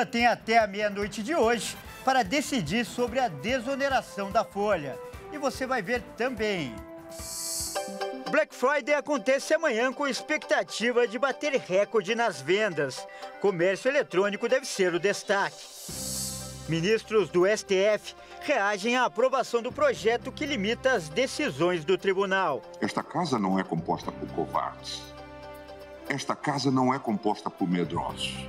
Lula tem até a meia-noite de hoje para decidir sobre a desoneração da folha. E você vai ver também. Black Friday acontece amanhã com expectativa de bater recorde nas vendas. Comércio eletrônico deve ser o destaque. Ministros do STF reagem à aprovação do projeto que limita as decisões do tribunal. Esta casa não é composta por covardes. Esta casa não é composta por medrosos.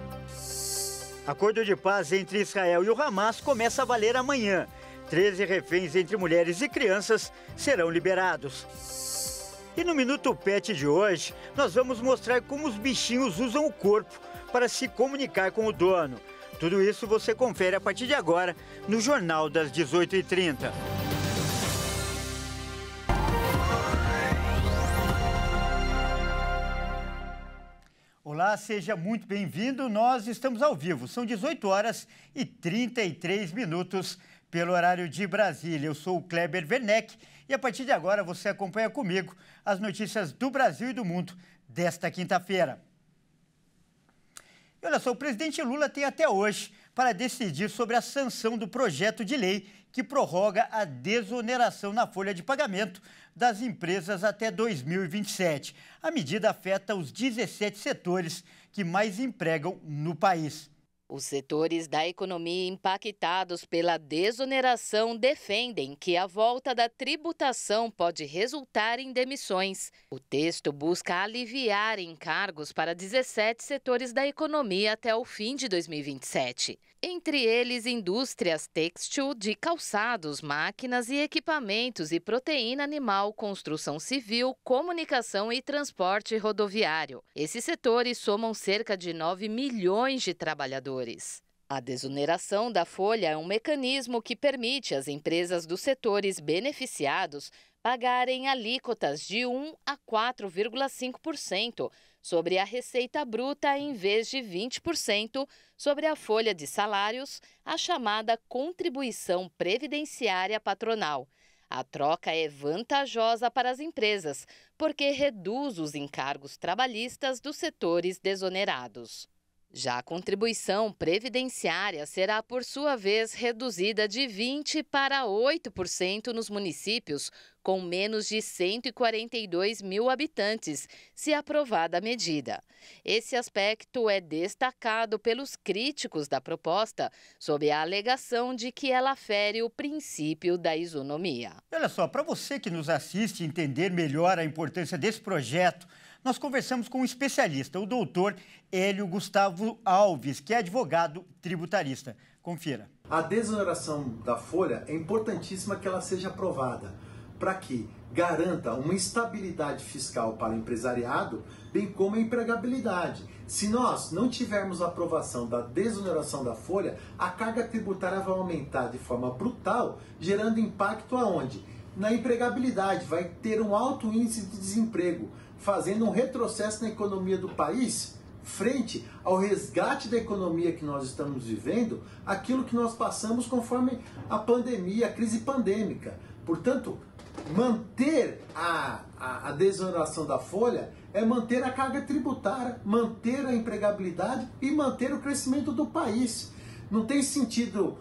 Acordo de paz entre Israel e o Hamas começa a valer amanhã. 13 reféns entre mulheres e crianças serão liberados. E no Minuto Pet de hoje, nós vamos mostrar como os bichinhos usam o corpo para se comunicar com o dono. Tudo isso você confere a partir de agora no Jornal das 18h30. Olá, seja muito bem-vindo. Nós estamos ao vivo. São 18h33 pelo horário de Brasília. Eu sou o Kleber Werneck e a partir de agora você acompanha comigo as notícias do Brasil e do mundo desta quinta-feira. E olha só, o presidente Lula tem até hoje para decidir sobre a sanção do projeto de lei que prorroga a desoneração na folha de pagamento das empresas até 2027. A medida afeta os 17 setores que mais empregam no país. Os setores da economia impactados pela desoneração defendem que a volta da tributação pode resultar em demissões. O texto busca aliviar encargos para 17 setores da economia até o fim de 2027. Entre eles, indústrias têxtil, de calçados, máquinas e equipamentos e proteína animal, construção civil, comunicação e transporte rodoviário. Esses setores somam cerca de 9 milhões de trabalhadores. A desoneração da folha é um mecanismo que permite às empresas dos setores beneficiados pagarem alíquotas de 1 a 4,5% sobre a receita bruta em vez de 20% sobre a folha de salários, a chamada contribuição previdenciária patronal. A troca é vantajosa para as empresas, porque reduz os encargos trabalhistas dos setores desonerados. Já a contribuição previdenciária será, por sua vez, reduzida de 20% para 8% nos municípios com menos de 142 mil habitantes, se aprovada a medida. Esse aspecto é destacado pelos críticos da proposta, sob a alegação de que ela fere o princípio da isonomia. Olha só, para você que nos assiste entender melhor a importância desse projeto, nós conversamos com um especialista, o doutor Hélio Gustavo Alves, que é advogado tributarista. Confira. A desoneração da folha é importantíssima que ela seja aprovada, para que garanta uma estabilidade fiscal para o empresariado, bem como a empregabilidade. Se nós não tivermos a aprovação da desoneração da folha, a carga tributária vai aumentar de forma brutal, gerando impacto aonde? Na empregabilidade, vai ter um alto índice de desemprego, fazendo um retrocesso na economia do país, frente ao resgate da economia que nós estamos vivendo, aquilo que nós passamos conforme a pandemia, a crise pandêmica. Portanto, manter a desoneração da folha é manter a carga tributária, manter a empregabilidade e manter o crescimento do país. Não tem sentido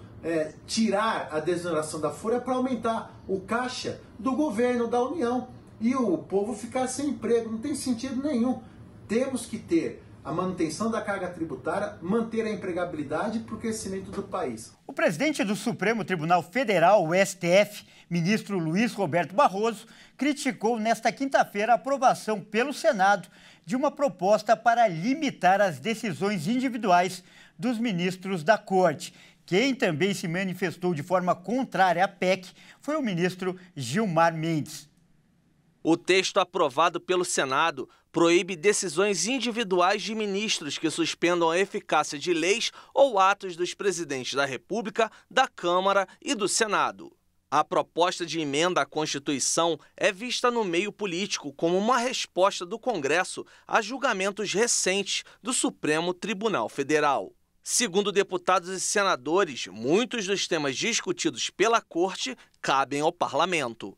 tirar a desoneração da folha para aumentar o caixa do governo, da União, e o povo ficar sem emprego. Não tem sentido nenhum. Temos que ter a manutenção da carga tributária, manter a empregabilidade para o crescimento do país. O presidente do Supremo Tribunal Federal, o STF, ministro Luiz Roberto Barroso, criticou nesta quinta-feira a aprovação pelo Senado de uma proposta para limitar as decisões individuais dos ministros da Corte. Quem também se manifestou de forma contrária à PEC foi o ministro Gilmar Mendes. O texto aprovado pelo Senado proíbe decisões individuais de ministros que suspendam a eficácia de leis ou atos dos presidentes da República, da Câmara e do Senado. A proposta de emenda à Constituição é vista no meio político como uma resposta do Congresso a julgamentos recentes do Supremo Tribunal Federal. Segundo deputados e senadores, muitos dos temas discutidos pela Corte cabem ao Parlamento.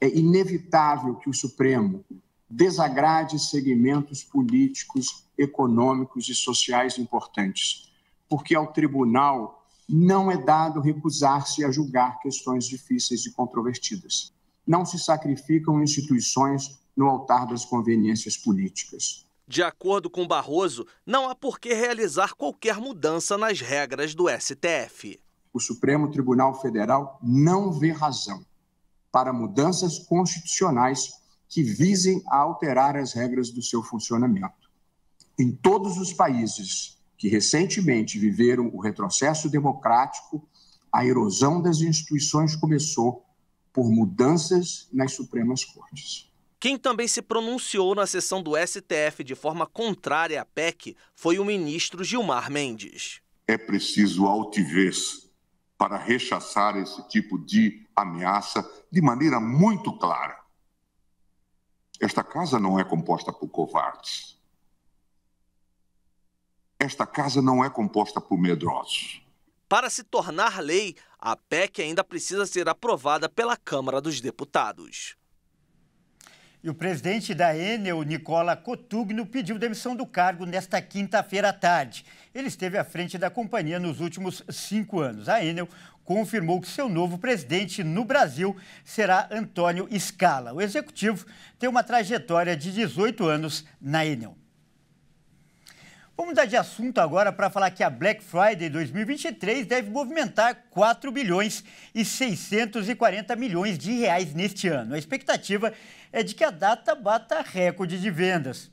É inevitável que o Supremo desagrade segmentos políticos, econômicos e sociais importantes. porque ao tribunal não é dado recusar-se a julgar questões difíceis e controvertidas. Não se sacrificam instituições no altar das conveniências políticas. De acordo com Barroso, não há por que realizar qualquer mudança nas regras do STF. O Supremo Tribunal Federal não vê razão para mudanças constitucionais que visem a alterar as regras do seu funcionamento. Em todos os países que recentemente viveram o retrocesso democrático, a erosão das instituições começou por mudanças nas Supremas Cortes. Quem também se pronunciou na sessão do STF de forma contrária à PEC foi o ministro Gilmar Mendes. É preciso altivez para rechaçar esse tipo de ameaça de maneira muito clara. Esta casa não é composta por covardes. Esta casa não é composta por medrosos. Para se tornar lei, a PEC ainda precisa ser aprovada pela Câmara dos Deputados. E o presidente da Enel, Nicola Cotugno, pediu demissão do cargo nesta quinta-feira à tarde. Ele esteve à frente da companhia nos últimos 5 anos. A Enel confirmou que seu novo presidente no Brasil será Antônio Scala. O executivo tem uma trajetória de 18 anos na Enel. Vamos mudar de assunto agora para falar que a Black Friday 2023 deve movimentar 4 bilhões e 640 milhões de reais neste ano. A expectativa é de que a data bata recorde de vendas.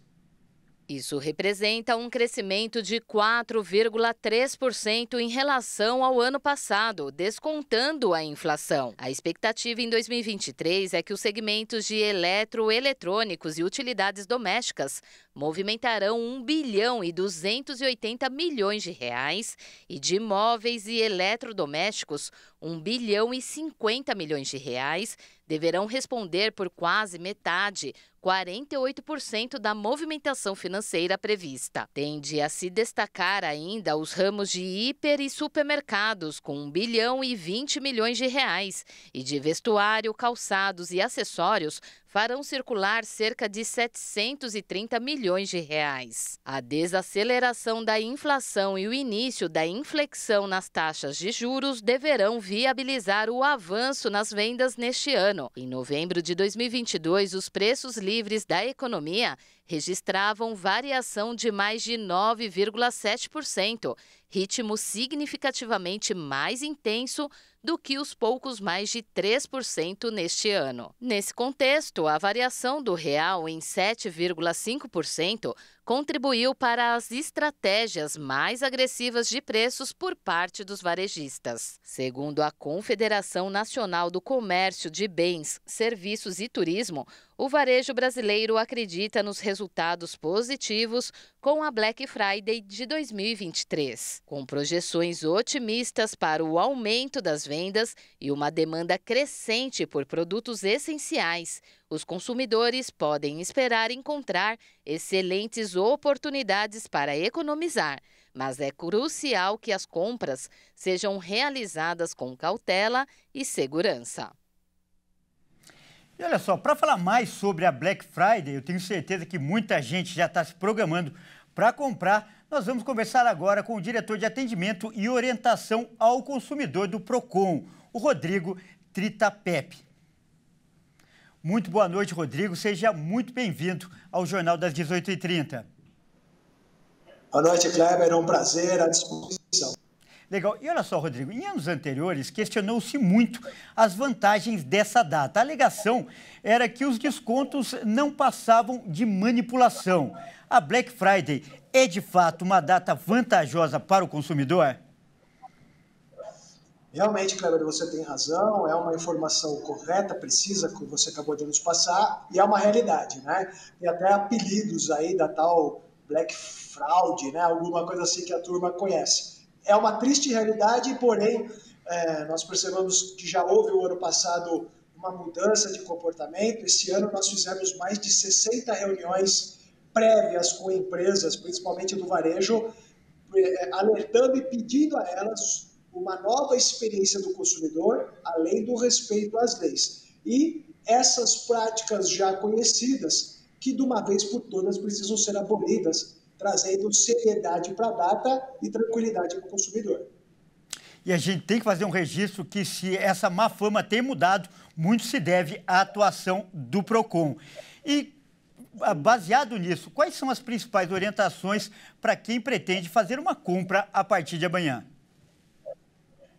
Isso representa um crescimento de 4,3% em relação ao ano passado, descontando a inflação. A expectativa em 2023 é que os segmentos de eletroeletrônicos e utilidades domésticas movimentarão 1 bilhão e 280 milhões de reais e de imóveis e eletrodomésticos 1 bilhão e 50 milhões de reais deverão responder por quase metade, 48% da movimentação financeira prevista. Tende a se destacar ainda os ramos de hiper e supermercados, com 1 bilhão e 20 milhões de reais, e de vestuário, calçados e acessórios farão circular cerca de 730 milhões de reais. A desaceleração da inflação e o início da inflexão nas taxas de juros deverão viabilizar o avanço nas vendas neste ano. Em novembro de 2022, os preços livres da economia registravam variação de mais de 9,7%, ritmo significativamente mais intenso do que os poucos mais de 3% neste ano. Nesse contexto, a variação do real em 7,5% contribuiu para as estratégias mais agressivas de preços por parte dos varejistas. Segundo a Confederação Nacional do Comércio de Bens, Serviços e Turismo, o varejo brasileiro acredita nos resultados positivos com a Black Friday de 2023. Com projeções otimistas para o aumento das vendas e uma demanda crescente por produtos essenciais, os consumidores podem esperar encontrar excelentes oportunidades para economizar, mas é crucial que as compras sejam realizadas com cautela e segurança. E olha só, para falar mais sobre a Black Friday, eu tenho certeza que muita gente já está se programando para comprar. Nós vamos conversar agora com o diretor de atendimento e orientação ao consumidor do Procon, o Rodrigo Tritapep. Muito boa noite, Rodrigo. Seja muito bem-vindo ao Jornal das 18h30. Boa noite, Kleber. É um prazer, à disposição. Legal. E olha só, Rodrigo, em anos anteriores questionou-se muito as vantagens dessa data. A alegação era que os descontos não passavam de manipulação. A Black Friday é, de fato, uma data vantajosa para o consumidor? Realmente, Kleber, você tem razão, é uma informação correta, precisa, que você acabou de nos passar, e é uma realidade, né? Tem até apelidos aí da tal Black Fraud, né? Alguma coisa assim que a turma conhece. É uma triste realidade, porém, nós percebemos que já houve o ano passado uma mudança de comportamento. Esse ano nós fizemos mais de 60 reuniões prévias com empresas, principalmente do varejo, alertando e pedindo a elas uma nova experiência do consumidor, além do respeito às leis. E essas práticas já conhecidas, que de uma vez por todas precisam ser abolidas, trazendo seriedade para a data e tranquilidade para o consumidor. E a gente tem que fazer um registro que, se essa má fama tem mudado, muito se deve à atuação do PROCON. E, baseado nisso, quais são as principais orientações para quem pretende fazer uma compra a partir de amanhã?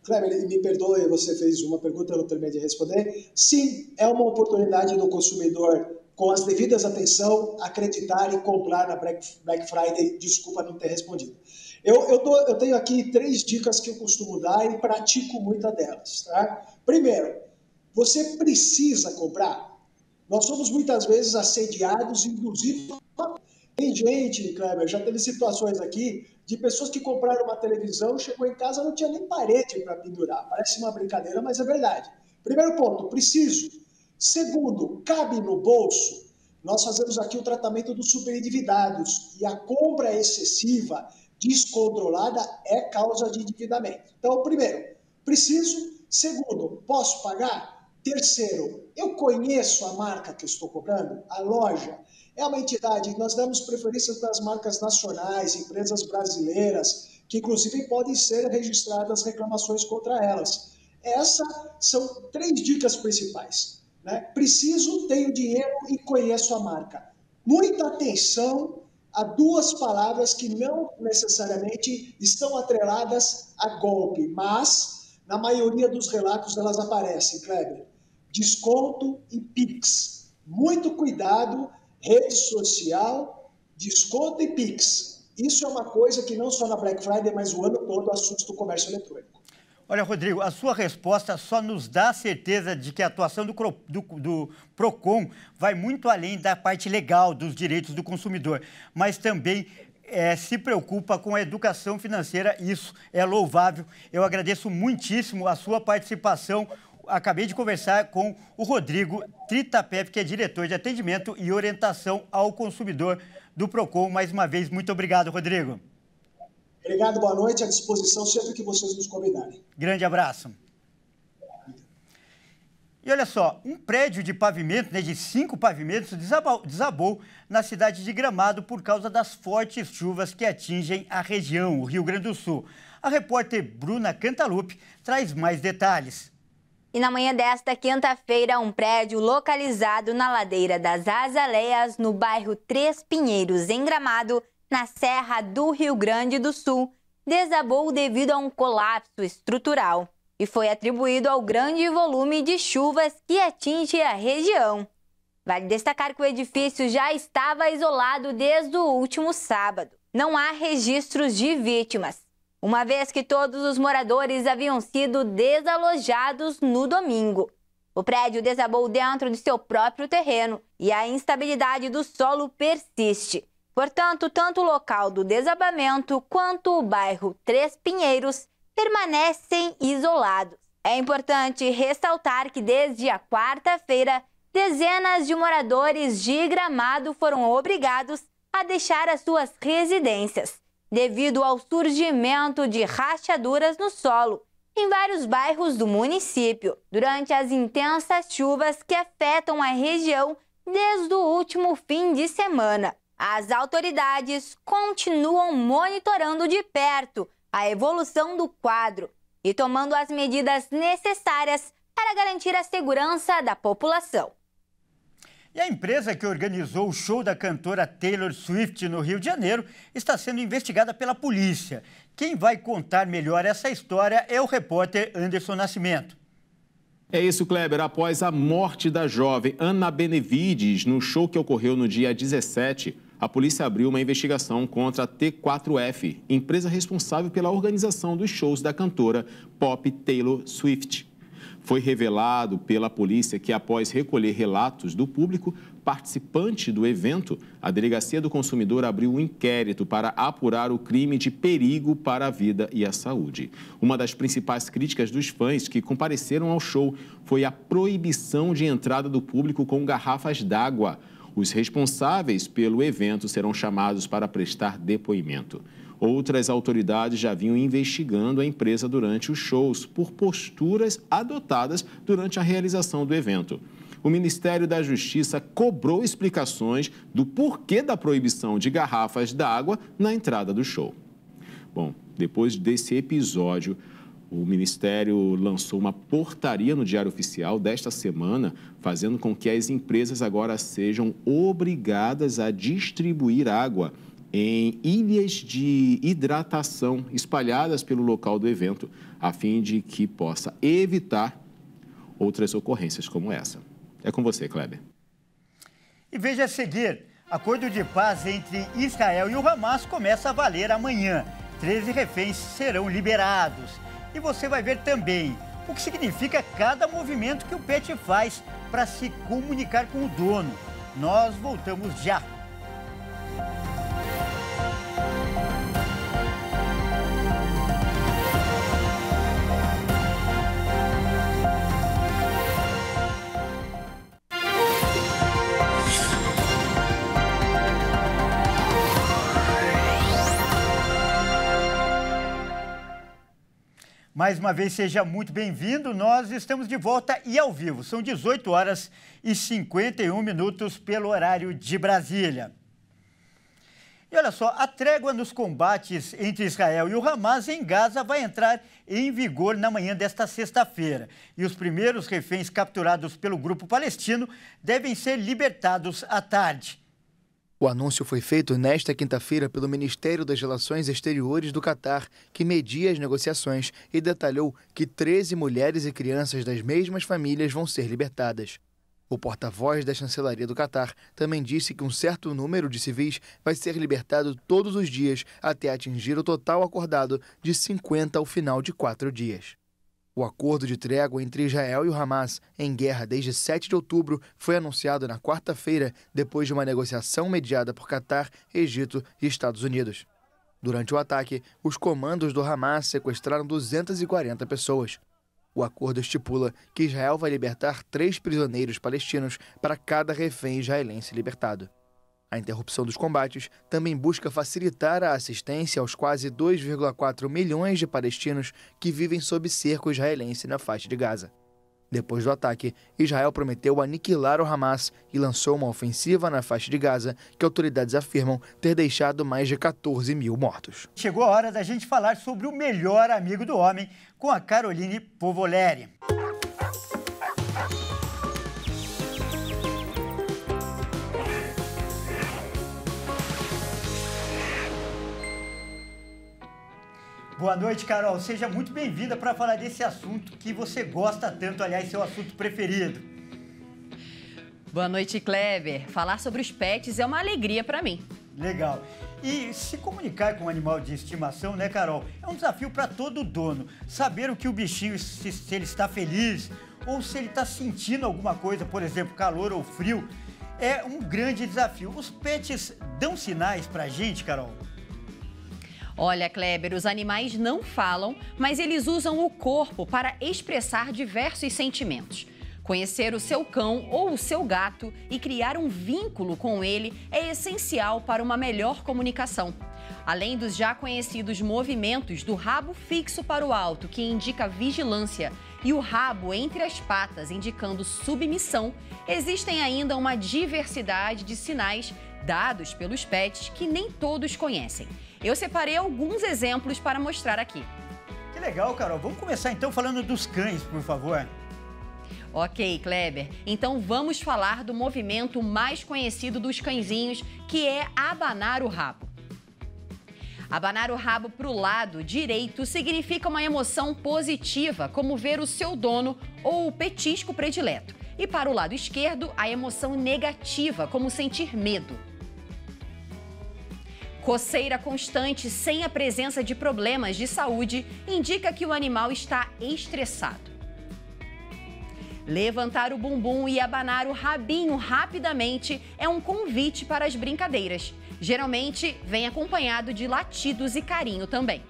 Kleber, me perdoe, você fez uma pergunta, eu não terminei de responder. Sim, é uma oportunidade do consumidor, com as devidas atenção, acreditar e comprar na Black Friday. Desculpa não ter respondido. Eu tenho aqui 3 dicas que eu costumo dar e pratico muitas delas. Tá? Primeiro, você precisa comprar. Nós somos muitas vezes assediados, inclusive... Tem gente, Kleber, já teve situações aqui de pessoas que compraram uma televisão, chegou em casa, não tinha nem parede para pendurar. Parece uma brincadeira, mas é verdade. Primeiro ponto, preciso. Segundo, cabe no bolso. Nós fazemos aqui o tratamento dos superendividados e a compra excessiva, descontrolada, é causa de endividamento. Então, primeiro, preciso. Segundo, posso pagar? Terceiro, eu conheço a marca que eu estou comprando, a loja. É uma entidade, nós damos preferência para as marcas nacionais, empresas brasileiras, que inclusive podem ser registradas reclamações contra elas. Essas são 3 dicas principais. Né? Preciso, tenho dinheiro e conheço a marca. Muita atenção a 2 palavras que não necessariamente estão atreladas a golpe, mas na maioria dos relatos elas aparecem, Kleber. Desconto e Pix. Muito cuidado. Rede social, desconto e Pix. Isso é uma coisa que não só na Black Friday, mas o ano todo assusta o comércio eletrônico. Olha, Rodrigo, a sua resposta só nos dá a certeza de que a atuação do PROCON vai muito além da parte legal dos direitos do consumidor, mas também se preocupa com a educação financeira. Isso é louvável. Eu agradeço muitíssimo a sua participação. Acabei de conversar com o Rodrigo Tritapep, que é diretor de atendimento e orientação ao consumidor do PROCON. Mais uma vez, muito obrigado, Rodrigo. Obrigado, boa noite, à disposição sempre que vocês nos convidarem. Grande abraço. E olha só, um prédio de pavimento, de 5 pavimentos, desabou na cidade de Gramado por causa das fortes chuvas que atingem a região, o Rio Grande do Sul. A repórter Bruna Cantalupe traz mais detalhes. E na manhã desta quinta-feira, um prédio localizado na ladeira das Azaleias, no bairro Três Pinheiros, em Gramado, na Serra do Rio Grande do Sul, desabou devido a um colapso estrutural e foi atribuído ao grande volume de chuvas que atinge a região. Vale destacar que o edifício já estava isolado desde o último sábado. Não há registros de vítimas, uma vez que todos os moradores haviam sido desalojados no domingo. O prédio desabou dentro de seu próprio terreno e a instabilidade do solo persiste. Portanto, tanto o local do desabamento quanto o bairro Três Pinheiros permanecem isolados. É importante ressaltar que desde a quarta-feira, dezenas de moradores de Gramado foram obrigados a deixar as suas residências, devido ao surgimento de rachaduras no solo em vários bairros do município, durante as intensas chuvas que afetam a região desde o último fim de semana. As autoridades continuam monitorando de perto a evolução do quadro e tomando as medidas necessárias para garantir a segurança da população. E a empresa que organizou o show da cantora Taylor Swift no Rio de Janeiro está sendo investigada pela polícia. Quem vai contar melhor essa história é o repórter Anderson Nascimento. É isso, Kleber. Após a morte da jovem Ana Benevides no show que ocorreu no dia 17, a polícia abriu uma investigação contra a T4F, empresa responsável pela organização dos shows da cantora pop Taylor Swift. Foi revelado pela polícia que, após recolher relatos do público participante do evento, a Delegacia do Consumidor abriu um inquérito para apurar o crime de perigo para a vida e a saúde. Uma das principais críticas dos fãs que compareceram ao show foi a proibição de entrada do público com garrafas d'água. Os responsáveis pelo evento serão chamados para prestar depoimento. Outras autoridades já vinham investigando a empresa durante os shows por posturas adotadas durante a realização do evento. o Ministério da Justiça cobrou explicações do porquê da proibição de garrafas d'água na entrada do show. Bom, depois desse episódio, o Ministério lançou uma portaria no Diário Oficial desta semana, fazendo com que as empresas agora sejam obrigadas a distribuir água em ilhas de hidratação espalhadas pelo local do evento, a fim de que possa evitar outras ocorrências como essa. É com você, Kleber. E veja a seguir, acordo de paz entre Israel e o Hamas começa a valer amanhã. 13 reféns serão liberados. E você vai ver também o que significa cada movimento que o pet faz para se comunicar com o dono. Nós voltamos já. Mais uma vez, seja muito bem-vindo. Nós estamos de volta e ao vivo. São 18 horas e 51 minutos pelo horário de Brasília. E olha só, a trégua nos combates entre Israel e o Hamas em Gaza vai entrar em vigor na manhã desta sexta-feira. E os primeiros reféns capturados pelo grupo palestino devem ser libertados à tarde. O anúncio foi feito nesta quinta-feira pelo Ministério das Relações Exteriores do Catar, que media as negociações e detalhou que 13 mulheres e crianças das mesmas famílias vão ser libertadas. O porta-voz da chancelaria do Catar também disse que um certo número de civis vai ser libertado todos os dias até atingir o total acordado de 50 ao final de 4 dias. O acordo de trégua entre Israel e o Hamas, em guerra desde 7 de outubro, foi anunciado na quarta-feira, depois de uma negociação mediada por Catar, Egito e Estados Unidos. Durante o ataque, os comandos do Hamas sequestraram 240 pessoas. O acordo estipula que Israel vai libertar 3 prisioneiros palestinos para cada refém israelense libertado. A interrupção dos combates também busca facilitar a assistência aos quase 2,4 milhões de palestinos que vivem sob cerco israelense na faixa de Gaza. Depois do ataque, Israel prometeu aniquilar o Hamas e lançou uma ofensiva na faixa de Gaza que autoridades afirmam ter deixado mais de 14 mil mortos. Chegou a hora da gente falar sobre o melhor amigo do homem com a Caroline Povoleri. Boa noite, Carol. Seja muito bem-vinda para falar desse assunto que você gosta tanto, aliás, seu assunto preferido. Boa noite, Kleber. Falar sobre os pets é uma alegria para mim. Legal. E se comunicar com um animal de estimação, né, Carol? É um desafio para todo dono. Saber o que o bichinho, se ele está feliz ou se ele está sentindo alguma coisa, por exemplo, calor ou frio, é um grande desafio. Os pets dão sinais para a gente, Carol? Olha, Kleber, os animais não falam, mas eles usam o corpo para expressar diversos sentimentos. Conhecer o seu cão ou o seu gato e criar um vínculo com ele é essencial para uma melhor comunicação. Além dos já conhecidos movimentos do rabo fixo para o alto, que indica vigilância, e o rabo entre as patas, indicando submissão, existem ainda uma diversidade de sinais dados pelos pets que nem todos conhecem. Eu separei alguns exemplos para mostrar aqui. Que legal, Carol. Vamos começar então falando dos cães, por favor. Ok, Kleber. Então vamos falar do movimento mais conhecido dos cãezinhos, que é abanar o rabo. Abanar o rabo para o lado direito significa uma emoção positiva, como ver o seu dono ou o petisco predileto. E para o lado esquerdo, a emoção negativa, como sentir medo. Coceira constante sem a presença de problemas de saúde indica que o animal está estressado. Levantar o bumbum e abanar o rabinho rapidamente é um convite para as brincadeiras. Geralmente, vem acompanhado de latidos e carinho também.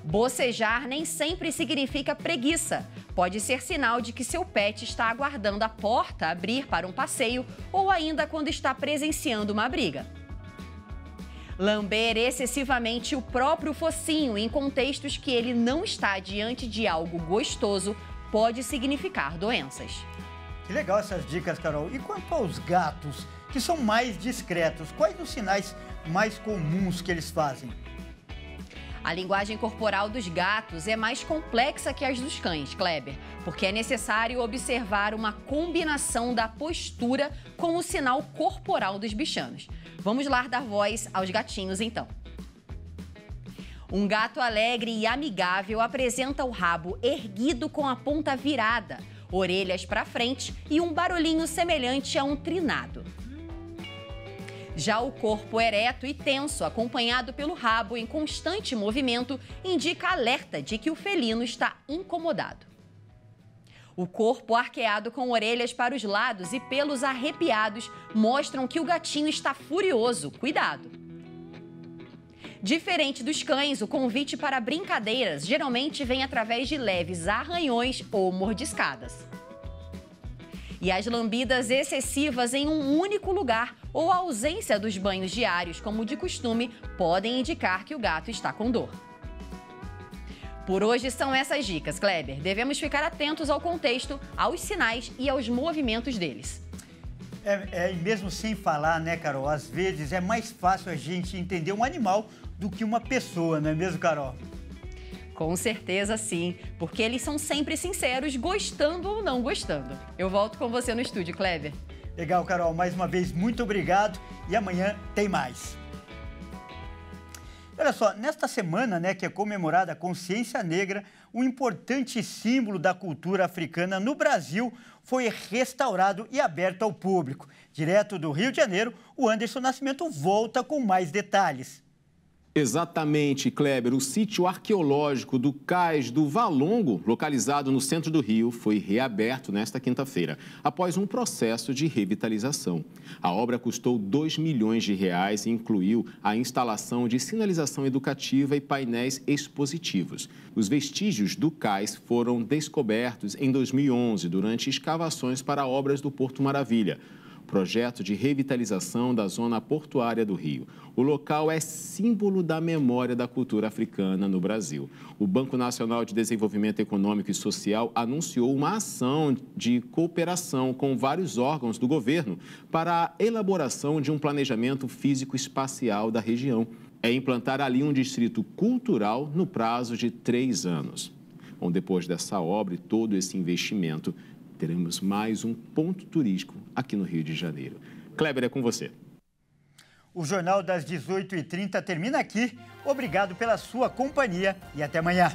Bocejar nem sempre significa preguiça. Pode ser sinal de que seu pet está aguardando a porta abrir para um passeio ou ainda quando está presenciando uma briga. Lamber excessivamente o próprio focinho em contextos que ele não está diante de algo gostoso pode significar doenças. Que legal essas dicas, Carol. E quanto aos gatos, que são mais discretos, quais os sinais mais comuns que eles fazem? A linguagem corporal dos gatos é mais complexa que as dos cães, Kleber, porque é necessário observar uma combinação da postura com o sinal corporal dos bichanos. Vamos lá dar voz aos gatinhos, então. Um gato alegre e amigável apresenta o rabo erguido com a ponta virada, orelhas para frente e um barulhinho semelhante a um trinado. Já o corpo ereto e tenso, acompanhado pelo rabo em constante movimento, indica alerta de que o felino está incomodado. O corpo arqueado com orelhas para os lados e pelos arrepiados mostram que o gatinho está furioso. Cuidado! Diferente dos cães, o convite para brincadeiras geralmente vem através de leves arranhões ou mordiscadas. E as lambidas excessivas em um único lugar ou a ausência dos banhos diários, como de costume, podem indicar que o gato está com dor. Por hoje são essas dicas, Kleber. Devemos ficar atentos ao contexto, aos sinais e aos movimentos deles. E mesmo sem falar, né, Carol? Às vezes é mais fácil a gente entender um animal do que uma pessoa, não é mesmo, Carol? Com certeza sim, porque eles são sempre sinceros, gostando ou não gostando. Eu volto com você no estúdio, Kleber. Legal, Carol. Mais uma vez, muito obrigado e amanhã tem mais. Olha só, nesta semana, né, que é comemorada a Consciência Negra, um importante símbolo da cultura africana no Brasil foi restaurado e aberto ao público. Direto do Rio de Janeiro, o Anderson Nascimento volta com mais detalhes. Exatamente, Kleber. O sítio arqueológico do Cais do Valongo, localizado no centro do Rio, foi reaberto nesta quinta-feira, após um processo de revitalização. A obra custou R$2 milhões e incluiu a instalação de sinalização educativa e painéis expositivos. Os vestígios do cais foram descobertos em 2011, durante escavações para obras do Porto Maravilha, projeto de revitalização da zona portuária do Rio. O local é símbolo da memória da cultura africana no Brasil. O Banco Nacional de Desenvolvimento Econômico e Social anunciou uma ação de cooperação com vários órgãos do governo para a elaboração de um planejamento físico-espacial da região. É implantar ali um distrito cultural no prazo de 3 anos. Bom, depois dessa obra e todo esse investimento, teremos mais um ponto turístico aqui no Rio de Janeiro. Kleber, é com você. O Jornal das 18h30 termina aqui. Obrigado pela sua companhia e até amanhã.